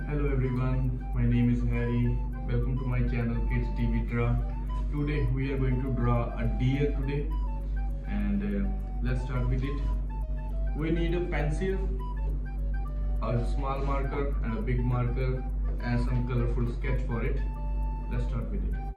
Hello everyone, my name is Harry. Welcome to my channel Kids TV Draw. Today we are going to draw a deer today and let's start with it. We need a pencil, a small marker and a big marker and some colorful sketch for it. Let's start with it.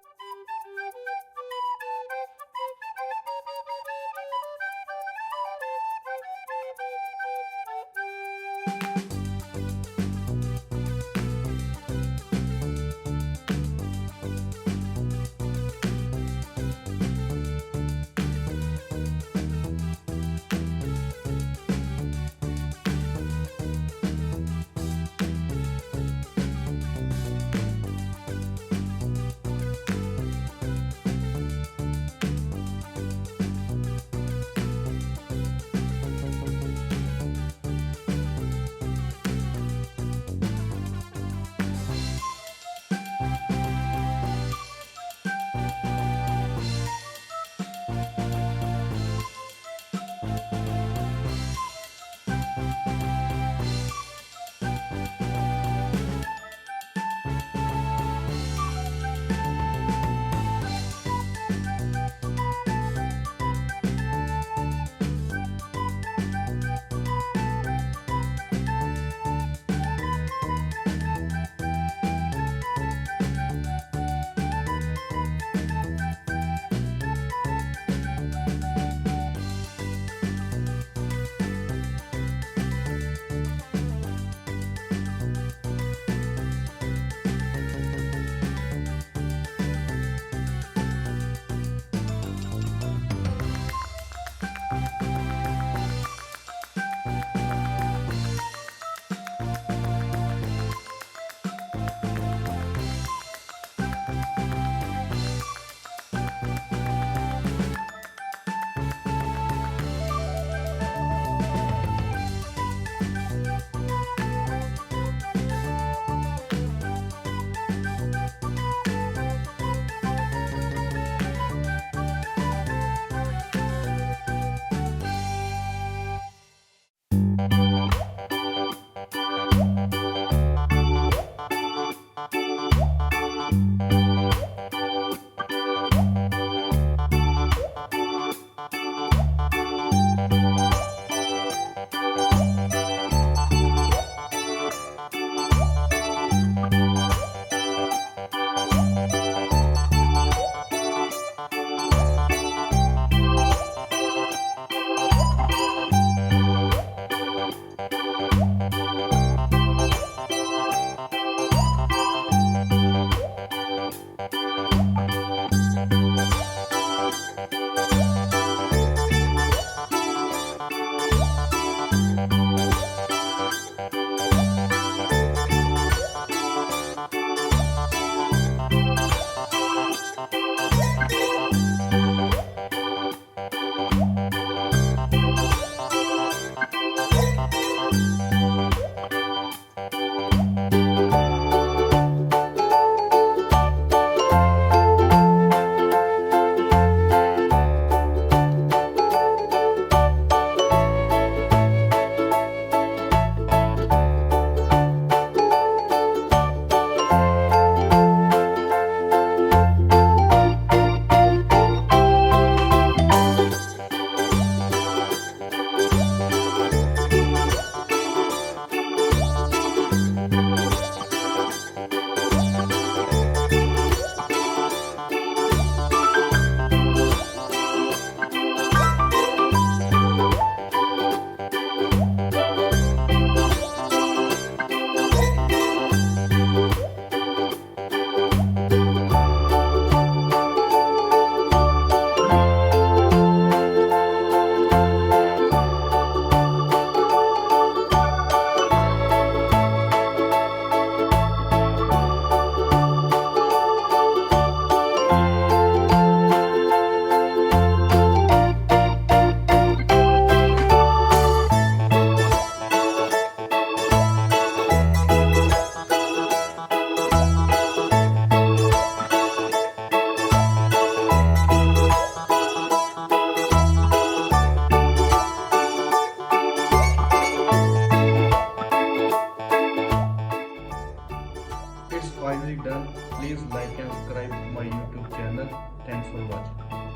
finally done. Please like and subscribe to my YouTube channel. Thanks for watching.